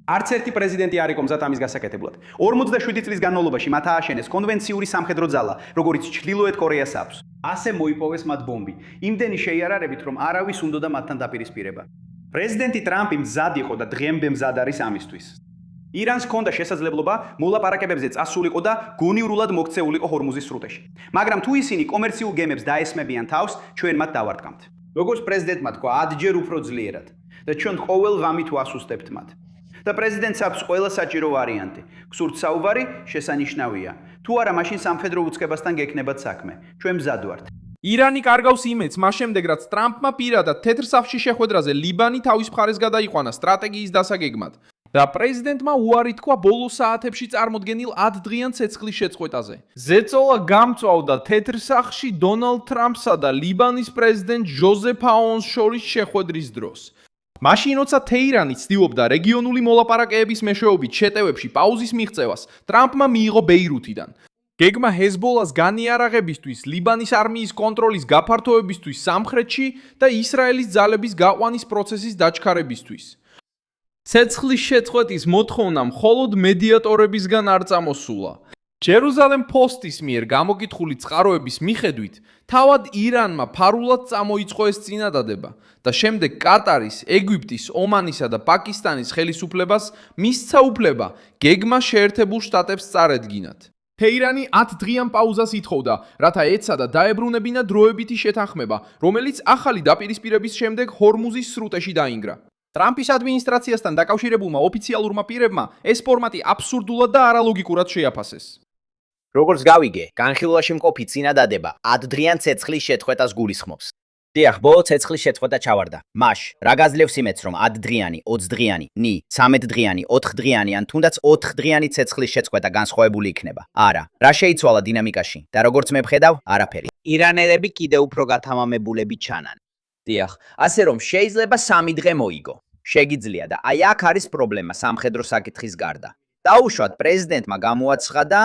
არც ერთი პრეზიდენტი არ იყო მზად ამის გასაკეთებლად. 47 წლის განმავლობაში მათ ააშენეს კონვენციური სამხედრო ძალა, როგორც ჩრდილოეთ კორეას აქვს. ასე მოიპოვეს მათ ბომბი, იმდენი შეიარარებით, რომ არავის უნდოდა მათთან დაპირისპირება. პრეზიდენტი ტრამპი მზად იყო და დღემდე მზად არის ამისთვის. ირანს ჰქონდა შესაძლებლობა მოლაპარაკებებზე წასულიყო და გონივრულად მოქცეულიყო ჰორმუზის სრუტეში. მაგრამ თუ ისინი კომერციულ გემებს დაესმებიან თავს, ჩვენ მათ დავარტყამთ. როგორც პრეზიდენტმა თქვა, 10 ჯერ უფრო ძლიერად და ჩვენ ყოველ ღამით ვასუსტებთ მათ. და პრეზიდენტს აქვს ყველა საჭირო ვარიანტი. გსურთ საუბარი, შესანიშნავია. თუ არა, მაშინ სამხედრო უწყებასთან გექნებათ საქმე. ჩვენ მზად ვართ. ირანი კარგავს იმედს მას შემდეგ, რაც ტრამპმა პირადად თეთრ სახლში შეხვედრაზე ლიბანი თავის მხარეს გადაიყვანა სტრატეგიის დასაგეგმად. და პრეზიდენტმა უარი თქვა ბოლო საათებში წარმოდგენილ 10 დღიან ცეცხლის შეწყვეტაზე. ზეწოლა გამწვავდა თეთრ სახლში დონალდ ტრამპსა და ლიბანის პრეზიდენტ ჟოზეფ აუნს შორის შეხვედრის დროს. მაშინ, როცა თეირანი ცდილობდა რეგიონული მოლაპარაკეების მეშვეობით შეტევებში პაუზის მიღწევას, ტრამპმა მიიღო ბეირუთიდან. გეგმა ჰეზბოლას განიარაღებისთვის, ლიბანის არმიის კონტროლის გაფართოებისთვის სამხრეთში და ისრაელის ძალების გაყვანის პროცესის დაჩქარებისთვის. ცეცხლის შეწყვეტის მოთხოვნა მხოლოდ მედიატორებისგან არ წამოსულა. ჯერუსალემ პოსტის მიერ გამოკითხული წყაროების მიხედვით, თავად ირანმა ფარულად წამოიწყო ეს წინადადება და შემდეგ კატარის, ეგვიპტის, ომანისა და პაკისტანის ხელისუფლებას მისცა უფლება გეგმა შეერთებულ შტატებს წარედგინათ. თეირანი 10 დღიან პაუზას ითხოვდა, რათა ეცადა დაებრუნებინა დროებითი შეთანხმება, რომელიც ახალი დაპირისპირების შემდეგ ჰორმუზის სრუტეში დაინგრა. ტრამპის ადმინისტრაციასთან დაკავშირებულმა ოფიციალურმა პირებმა ეს ფორმატი აბსურდულად და არალოგიკურად შეაფასეს. როგორც გავიგე, განხილვაში მყოფი წინადადება 10 დღიან ცეცხლის შეწყვეტას გულისხმობს. დიახ, ბოლო ცეცხლის შეწყვეტა ჩავარდა. მაშ, რა გაძლევს იმედს, რომ 10 დღიანი, 20 დღიანი, 13 დღიანი, 4 დღიანი ან თუნდაც 4 დღიანი ცეცხლის შეწყვეტა განსხვავებული იქნება? არა. რა შეიცვალა დინამიკაში და როგორც მე ვხედავ, არაფერი. ირანელები კიდევ უფრო გათამამებულები ჩანან. დიახ, ასე რომ შეიძლება 3 დღე მოიგო. შეგიძლია და აი აქ არის პრობლემა სამხედრო საკითხის გარდა. დაუშვათ პრეზიდენტმა გამოაცხადა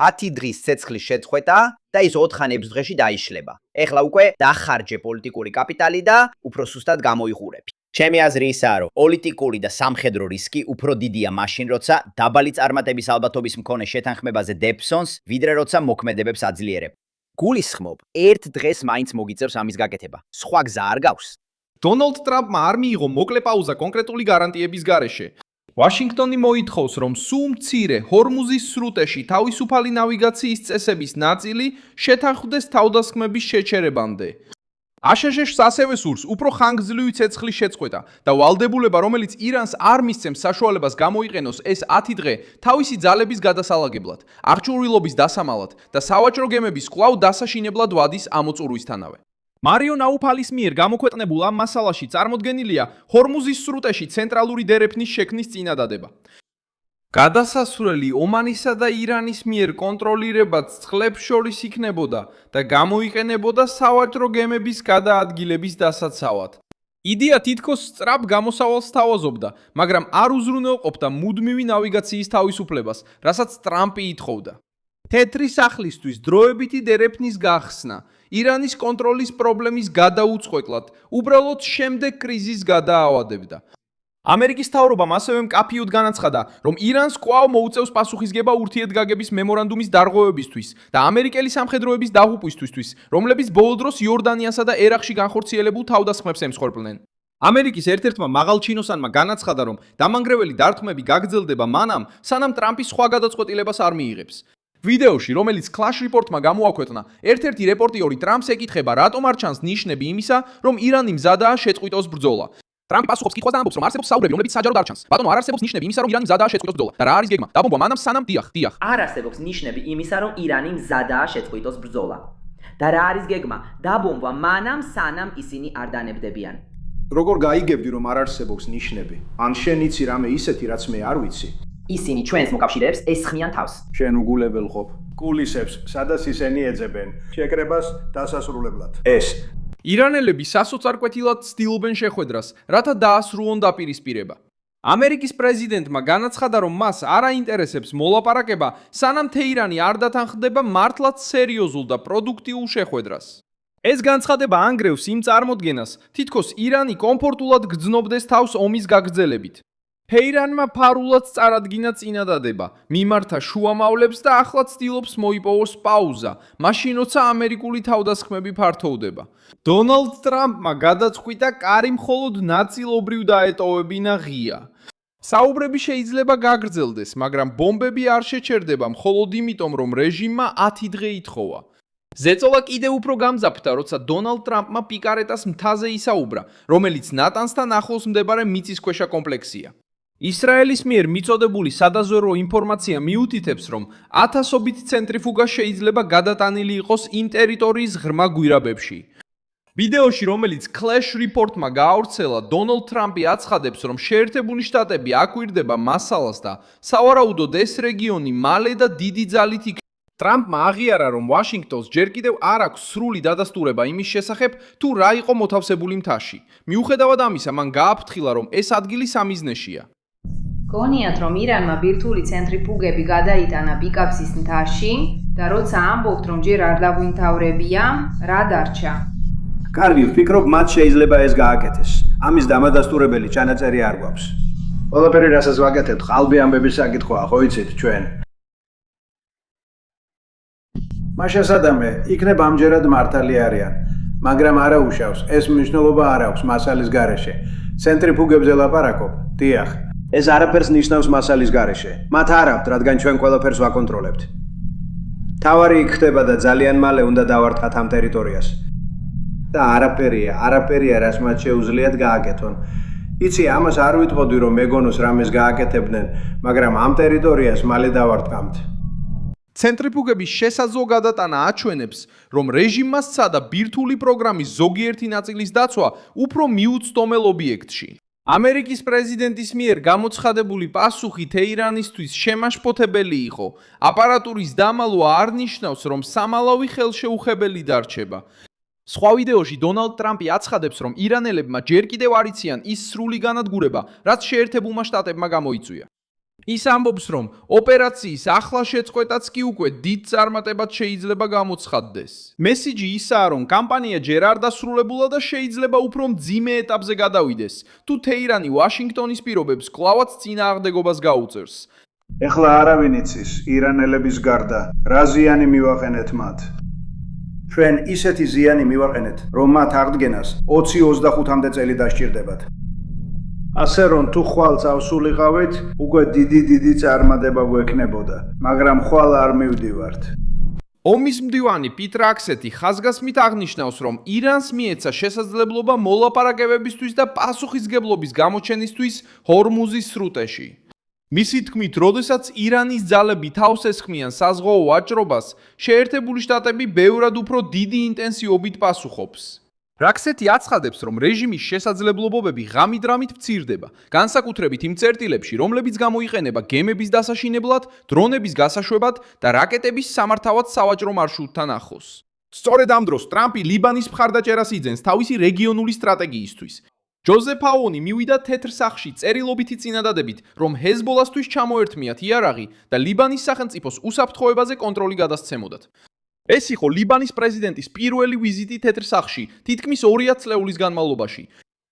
10 დღის ცეცხლის შეწყვეტა და ის 4-6 დღეში დაიშლება. ეხლა უკვე დახარჯე პოლიტიკური კაპიტალი და უფრო სუსტად გამოიყურებ. ჩემი აზრი ისაა, რომ პოლიტიკური და სამხედრო რისკი უფრო დიდია მაშინ, როცა დაბალი წარმატების ალბათობის მქონე შეთანხმებაზე დეფსონს, ვიდრე როცა მოქმედებებს აძლიერებ. გულისხმობ, 1 დღეს მაინც მოგიწევს ამის გაკეთება. სხვა გზა არ გავს. დონალდ ტრამპმა არ მიიღო მოკლე პაუზა კონკრეტული გარანტიების გარეშე. ვაშინგტონი მოითხოვს, რომ სულ მცირე ჰორმუზის სრუტეში თავისუფალი ნავიგაციის წესების ნაწილი შეთანხმდეს თავდასხმების შეჩერებამდე. აშშ-ს ასევე სურს უფრო ხანგრძლივი ცეცხლის შეწყვეტა და ვალდებულება, რომელიც ირანს არ მისცემს საშუალებას გამოიყენოს ეს 10 დღე თავისი ძალების გადასალაგებლად, აღჭურვილობის დასამალად და სავაჭრო გემების კვლავ დასაშინებლად ვადის ამოწურვისთანავე. მარიო ნაუფალის მიერ გამოქვეყნებულ ამ მასალაში წარმოდგენილია ჰორმუზის სრუტეში ცენტრალური დერეფნის შექმნის წინადადება. გადასასვლელი ომანისა და ირანის მიერ კონტროლირებად წყლებს შორის იქნებოდა და გამოიყენებოდა სავაჭრო გემების გადაადგილების დასაცავად. იდეა თითქოს სწრაფ გამოსავალს თავაზობდა, მაგრამ არ უზრუნველყოფდა მუდმივი ნავიგაციის თავისუფლებას, რასაც ტრამპი ითხოვდა. თეთრი სახლისთვის დროებითი დერეფნის გახსნა, ირანის კონტროლის პრობლემის გადაუწყვეტლად, უბრალოდ შემდეგ კრიზისს გადაავადებდა. ამერიკის მთავრობამ ასევე მკაფიოდ განაცხადა, რომ ირანს კვლავ მოუწევს პასუხისგება ურთიერთგაგების მემორანდუმის დარღვევებისთვის და ამერიკელი სამხედროების დაღუპვისთვის, რომლებიც ბოლო დროს იორდანიასა და ერაყში განხორციელებულ თავდასხმებს ემსხვერპლნენ. ამერიკის ერთ-ერთმა მაღალჩინოსანმა განაცხადა, რომ დამანგრეველი დარტყმები გაგრძელდება მანამ, სანამ ტრამპი სხვა გადაწყვეტილებას არ მიიღებს. ვიდეოში, რომელიც Clash Report-მა გამოაქვეყნა, ერთ-ერთი რეპორტიორი ტრამპს ეკითხება, რატომ არ ჩანს ნიშნები იმისა, რომ ირანი მზადაა შეწყვიტოს ბრძოლა. ტრამპი პასუხობს კითხვას და ამბობს, რომ არსებობს საუბრები, რომლებიც საჯაროდ არ ჩანს. ბატონო, არ არსებობს ნიშნები იმისა, რომ ირანი მზადაა შეწყვიტოს ბრძოლა. და რა არის გეგმა? დაბომბვა მანამ სანამ დიახ. არ არსებობს ნიშნები იმისა, რომ ირანი მზადაა შეწყვიტოს ბრძოლა. და რა არის გეგმა? დაბომბვა მანამ სანამ ისინი არ დანებდებიან. როგორ გაიგებდი, რომ არ არსებობს ნიშნები? ან შენ იცი რამე ისეთი, რაც მე არ ვიცი? ისინი ჩვენს მოკავშირეებს ესხმიან თავს. შენ უგულებელ ყოფ. კულისებს, სადაც ისინი ეძებენ შეკრებას დასასრულებლად. ეს ირანელები სასოწარკვეთილად ცდილობენ შეხვედრას, რათა დაასრულონ დაპირისპირება. ამერიკის პრეზიდენტმა განაცხადა, რომ მას არ აინტერესებს მოლაპარაკება, სანამ თეირანი არ დათანხმდება მართლაც სერიოზულ და პროდუქტიულ შეხვედრას. ეს განცხადება ანგრევს იმ წარმოდგენას, თითქოს ირანი კომფორტულად გრძნობდეს თავს ომის გაგრძელებით. თეირანმა ფარულად წარადგინა წინადადება, მიმართა შუამავლებს და ახლა ცდილობს მოიპოვოს პაუზა, მაშინ როცა ამერიკული თავდასხმები ფართოვდება. დონალდ ტრამპმა გადაწყვიტა კარი მხოლოდ ნაწილობრივ დაეტოვებინა ღია. საუბრები შეიძლება გაგრძელდეს, მაგრამ ბომბები არ შეჩერდება მხოლოდ იმიტომ, რომ რეჟიმმა 10 დღე ითხოვა. ზეწოლა კიდევ უფრო გამძაფრდა, როცა დონალდ ტრამპმა პიკარეტას მთაზე ისაუბრა, რომელიც ნატანსთან ახლოს მდებარე მიწისქვეშა კომპლექსია. ისრაელის მიერ მიწოდებული სადაზვერვო ინფორმაცია მიუთითებს, რომ ათასობით ცენტრიფუგა შეიძლება გადატანილი იყოს იმ ტერიტორიის ღრმა გვირაბებში. ვიდეოში, რომელიც Clash Report-მა გაავრცელა, დონალდ ტრამპი აცხადებს, რომ შეერთებული შტატები აკვირდება მასალას და სავარაუდოდ ეს რეგიონი მალე და დიდი ძალით იქნება. ტრამპმა აღიარა, რომ ვაშინგტონს ჯერ კიდევ არ აქვს სრული დადასტურება იმის შესახებ, თუ რა იყო მოთავსებული მთაში. მიუხედავად ამისა, მან გააფრთხილა, რომ ეს ადგილი სამიზნეშია. გონიათ, რომ ირანმა ბირთვული ცენტრიფუგები გადაიტანა პიკაპსის მთაში და როცა ამბობთ, რომ ჯერ არ დაგვიმთავრებია, რა დარჩა? კარგი, ვფიქრობ, მათ შეიძლება ეს გააკეთეს. ამის დამადასტურებელი ჩანაწერი არ გვაქვს. ყველაფერი, რასაც ვაკეთებთ, ყალბი ამბების საკითხია, ხო იცით ჩვენ? მაშასადამე, იქნებ ამჯერად მართალი არიან, მაგრამ არა უშავს, ეს მნიშვნელობა არ აქვს მასალის გარეშე. ცენტრიფუგებზე ლაპარაკობ, დიახ. ეს არაფერს ნიშნავს მასალის გარეშე. მათ არ აქვთ, რადგან ჩვენ ყველაფერს ვაკონტროლებთ. თავარი იქ ხდება და ძალიან მალე უნდა დავარტყათ ამ ტერიტორიას. და არაფერია, რას მათ შეუძლიათ გააკეთონ. იცი, ამას არ ვიტყოდი, რომ მეგონოს რამეს გააკეთებდნენ, მაგრამ ამ ტერიტორიას მალე დავარტყამთ. ცენტრიფუგების შესაძლო გადატანა აჩვენებს, რომ რეჟიმმა სცადა ბირთვული პროგრამის ზოგიერთი ნაწილის დაცვა უფრო მიუწვდომელ ობიექტში. ამერიკის პრეზიდენტის მიერ გამოცხადებული პასუხი თეირანისთვის შემაშფოთებელი იყო. აპარატურის დამალვა არ ნიშნავს, რომ სამალავი ხელშეუხებელი დარჩება. სხვა ვიდეოში დონალდ ტრამპი აცხადებს, რომ ირანელებმა ჯერ კიდევ არ იციან ის სრული განადგურება, რაც შეერთებულმა შტატებმა გამოიწვია. ის ამბობს, რომ ოპერაციის ახლა შეწყვეტაც კი უკვე დიდ წარმატებად შეიძლება გამოცხადდეს. მესიჯი ისაა, რომ კამპანია ჯერ არ დასრულებულა და შეიძლება უფრო მძიმე ეტაპზე გადავიდეს, თუ თეირანი ვაშინგტონის პირობებს კლავაც წინააღმდეგობას გაუწევს. ეხლა არავინ იცის, ირანელების გარდა, რა ზიანი მივაყენეთ მათ. ჩვენ ისეთი ზიანი მივაყენეთ, რომ მათ აღდგენას 20-25 წელი დასჭირდებათ. ასე რომ თუ ხვალ წავსულიყავით, უკვე დიდი წარმატება გვექნებოდა, მაგრამ ხვალ არ მივდივართ. ომის მდივანი პიტ რაქსეთი ხაზგასმით აღნიშნავს, რომ ირანს მიეცა შესაძლებლობა მოლაპარაკებებისთვის და პასუხისგებლობის გამოჩენისთვის ჰორმუზის სრუტეში. მისი თქმით, როდესაც ირანის ძალები თავს ესხმიან საზღვაო ვაჭრობას, შეერთებული შტატები ბევრად უფრო დიდი ინტენსივობით პასუხობს. რაქსეთი აცხადებს, რომ რეჟიმის შესაძლებლობები ღამით-რამით მცირდება, განსაკუთრებით იმ წერტილებში, რომლებიც გამოიყენება გემების დასაშინებლად, დრონების გასაშვებად და რაკეტების სამართავად სავაჭრო მარშრუტთან ახლოს. სწორედ ამ დროს ტრამპი ლიბანის მხარდაჭერას იძენს თავისი რეგიონული სტრატეგიისთვის. ჯოზეფ აონი მივიდა თეთრ სახლში წერილობითი წინადადებით, რომ ჰეზბოლასთვის ჩამოერთმიათ იარაღი და ლიბანის სახელმწიფოს უსაფრთხოებაზე კონტროლი გადასცემოდათ. ეს იყო ლიბანის პრეზიდენტის პირველი ვიზიტი თეთრ სახლში, თითქმის 2 წლეულის განმავლობაში.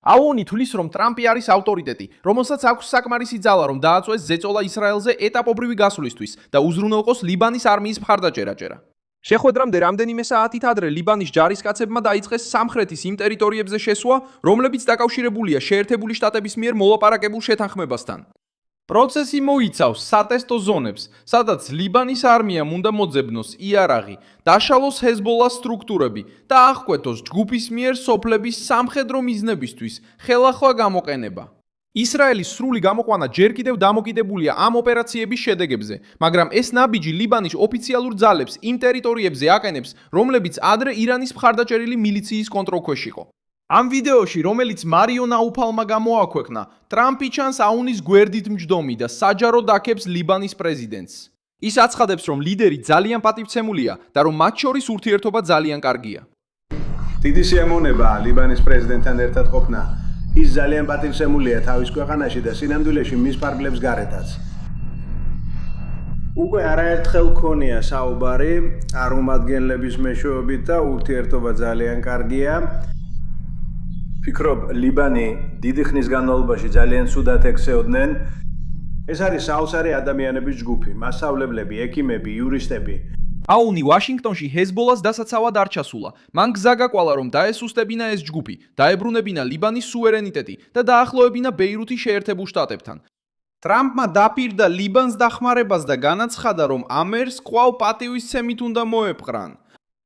აონი თვლის, რომ ტრამპი არის ავტორიტეტი, რომელსაც აქვს საკმარისი ძალა, რომ დააწვეს ზეწოლა ისრაელზე ეტაპობრივი გასვლისთვის და უზრუნველყოს ლიბანის არმიის მხარდაჭერა. შეხვედრამდე რამდენიმე საათით ადრე ლიბანის ჯარისკაცებმა დაიწყეს სამხრეთის იმ ტერიტორიებზე შესვლა, რომლებიც დაკავშირებულია შეერთებული შტატების მიერ მოლაპარაკებულ შეთანხმებასთან. პროცესი მოიცავს სატესტო ზონებს, სადაც ლიბანის არმიამ უნდა მოძებნოს იარაღი, დაშალოს ჰეზბოლას სტრუქტურები და აღკვეთოს ჯგუფის მიერ სოფლების სამხედრო მიზნებისთვის ხელახლა გამოყენება. ისრაელის სრული გამოყვანა ჯერ კიდევ დამოკიდებულია ამ ოპერაციების შედეგებზე, მაგრამ ეს ნაბიჯი ლიბანის ოფიციალურ ძალებს იმ ტერიტორიებზე აყენებს, რომლებიც ადრე ირანის მხარდაჭერილი მილიციის კონტროლქვეშ იყო. ამ ვიდეოში, რომელიც მარიო ნაუფალმა გამოაქვეყნა, ტრამპი ჩანს აუნის გვერდით მჯდომი და საჯაროდ აქებს ლიბანის პრეზიდენტს. ის აცხადებს, რომ ლიდერი ძალიან პატივცემულია და რომ მათ შორის ურთიერთობა ძალიან კარგია. დიდი სიამოვნებაა ლიბანის პრეზიდენტთან ერთად ყოფნა. ის ძალიან პატივცემულია თავის ქვეყანაში და სინამდვილეში მის ფარგლებს გარეთაც. უკვე არაერთხელ ქონია საუბარი წარმომადგენლების მეშვეობით და ურთიერთობა ძალიან კარგია. ფიქრობ, ლიბანი დიდი ხნის განმავლობაში ძალიან ცუდად ექცეოდნენ. ეს არის საოცარი ადამიანების ჯგუფი, მასწავლებლები, ექიმები, იურისტები. აუნი ვაშინგტონში ჰეზბოლას დასაცავად არ ჩასულა. მან გზა გაკვალა, რომ დაესუსტებინა ეს ჯგუფი, დაებრუნებინა ლიბანის სუვერენიტეტი და დაახლოებინა ბეირუთის შეერთებულ შტატებთან. ტრამპმა დაპირდა ლიბანს დახმარებას და განაცხადა, რომ ამერს კვლავ პატივისცემით უნდა მოეპყრან.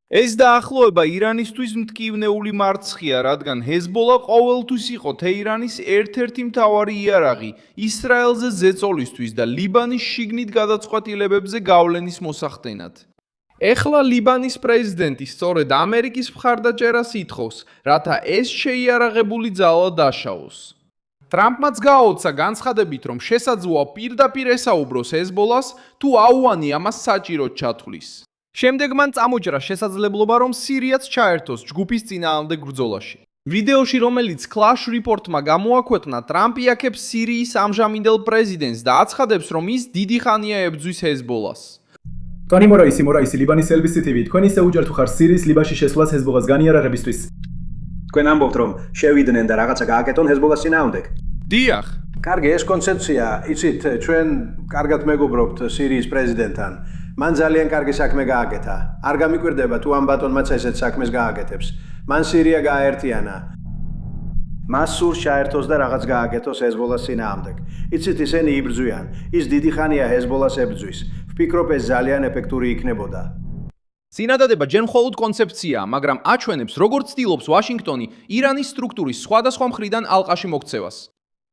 ეს დაახლოება ირანისთვის მტკივნეული მარცხია, რადგან ჰეზბოლა ყოველთვის იყო თეირანის ერთ-ერთი მთავარი იარაღი ისრაელზე ზეწოლისთვის და ლიბანის შიგნით გადაწყვეტილებებზე გავლენის მოსახდენად. ეხლა ლიბანის პრეზიდენტი სწორედ ამერიკის მხარდაჭერას ითხოვს, რათა ეს შეიარაღებული ძალა დაშაოს. ტრამპმაც გააოცა განცხადებით, რომ შესაძლოა პირდაპირ ესაუბროს ჰეზბოლას, თუ აუანი ამას საჭიროდ ჩათვლის. შემდეგ მან წამოჭრა შესაძლებლობა, რომ სირიაც ჩაერთოს ჯგუფის წინააღმდეგ ბრძოლაში. ვიდეოში, რომელიც Clash Report-მა გამოაქვეყნა, ტრამპი აქებს სირიის ამჟამინდელ პრეზიდენტს და აცხადებს, რომ ის დიდი ხანია ებრძვის ჰეზბოლას. ტონი მორაისი ლიბანის LBC TV, თქვენ ისე უჯერთ ხარ სირიის ლიბანში შესვლას ჰეზბოლას განიარაღებისთვის. თქვენ ამბობთ, რომ შევიდნენ და რაღაცა გააკეთონ ჰეზბოლას წინააღმდეგ. დიახ. კარგი, ეს კონცეფცია, იცით, ჩვენ კარგად მეგობრობთ სირიის პრეზიდენტთან. მან ძალიან კარგი საქმე გააკეთა. არ გამიკვირდება თუ ამ ბატონმაც ესეთ საქმეს გააკეთებს. მან სირია გააერთიანა. მას სურს ჩაერთოს და რაღაც გააკეთოს ჰეზბოლას წინააღმდეგ. იცით, ისინი იბრძვიან. ის დიდი ხანია ჰეზბოლას ებრძვის. ვფიქრობ, ეს ძალიან ეფექტური იქნებოდა. წინადადება ჯერ მხოლოდ კონცეფციაა, მაგრამ აჩვენებს, როგორ ცდილობს ვაშინგტონი ირანის სტრუქტურის სხვადასხვა მხრიდან ალყაში მოქცევას.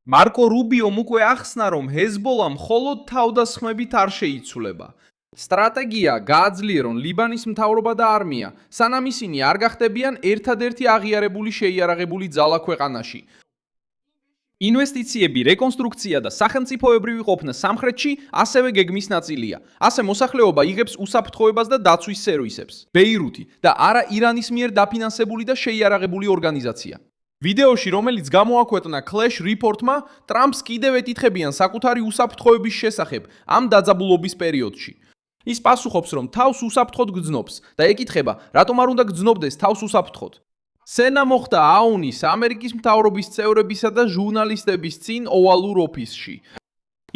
მარკო რუბიომ უკვე ახსნა, რომ ჰეზბოლა მხოლოდ თავდასხმებით არ შეიცვლება. სტრატეგია გააძლიერონ ლიბანის მთავრობა და არმია, სანამ ისინი არ გახდებიან ერთადერთი აღიარებული შეიარაღებული ძალა ქვეყანაში. ინვესტიციები, რეკონსტრუქცია და სახელმწიფოებრივი ყოფნა სამხრეთში ასევე გეგმის ნაწილია. ასე მოსახლეობა იღებს უსაფრთხოებას და დაცვის სერვისებს. ბეირუთი და არა ირანის მიერ დაფინანსებული და შეიარაღებული ორგანიზაცია. ვიდეოში, რომელიც გამოაქვეყნა Clash Report-მა, ტრამპს კიდევ ეთითხებიან საკუთარი უსაფრთხოების შესახებ ამ დაძაბულობის პერიოდში. ის პასუხობს, რომ თავს უსაფრთხოდ გრძნობს და ეკითხება, რატომ არ უნდა გრძნობდეს თავს უსაფრთხოდ. სენა მოხდა აუნის, ამერიკის მთავრობის წევრებისა და ჟურნალისტების წინ ოვალურ ოფისში.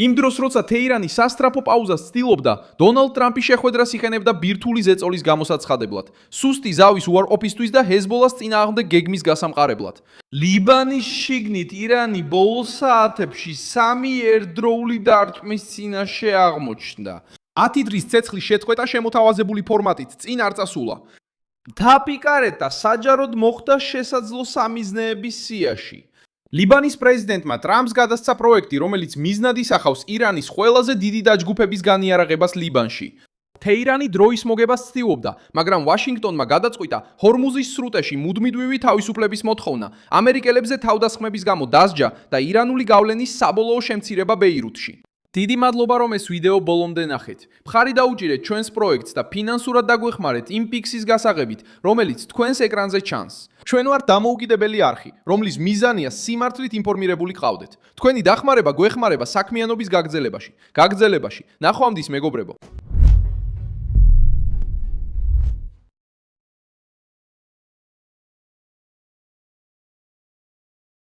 იმ დროს, როცა თეირანი სასტრაფო პაუზას ცდილობდა, დონალდ ტრამპი შეხვედრას იხენებდა ბირთვული ზეწოლის გამოსაცხაებლად, სუსტი ზავის უარყოფისთვის და ჰეზბოლას წინააღმდეგ გეგმის გასამყარებლად. ლიბანის შიგნით ირანი ბოლო საათებში 3 ერთდროული დარტყმის წინაშე აღმოჩნდა. 10 დღის ცეცხლის შეწყვეტა შემოთავაზებული ფორმატით წინ არ წასულა. დაპიკარეტა საჯაროდ მოხდა შესაძლო სამიზნეების სიაში. ლიბანის პრეზიდენტმა ტრამპს გადასცა პროექტი, რომელიც მიზნად ისახავს ირანის ყველაზე დიდი დაჯგუფების განიარაღებას ლიბანში. თეირანი დროის მოგებას ცდილობდა, მაგრამ ვაშინგტონმა გადაწყვიტა ჰორმუზის სრუტეში მუდმივი თავისუფლების მოთხოვნა, ამერიკელებზე თავდასხმების გამო დასჯა და ირანული გავლენის საბოლოო შემცირება ბეირუთში. დიდი მადლობა, რომ ეს ვიდეო ბოლომდე ნახეთ. მხარი დაუჭირეთ ჩვენს პროექტს და ფინანსურად დაგვეხმარეთ იმ ფიქსის გასაღებით, რომელიც თქვენს ეკრანზე ჩანს. ჩვენ ვართ დამოუკიდებელი არხი, რომლის მიზანია სიმართლით ინფორმირებული ყავდეთ. თქვენი დახმარება გვეხმარება საქმიანობის გაგრძელებაში. ნახვამდის, მეგობრებო.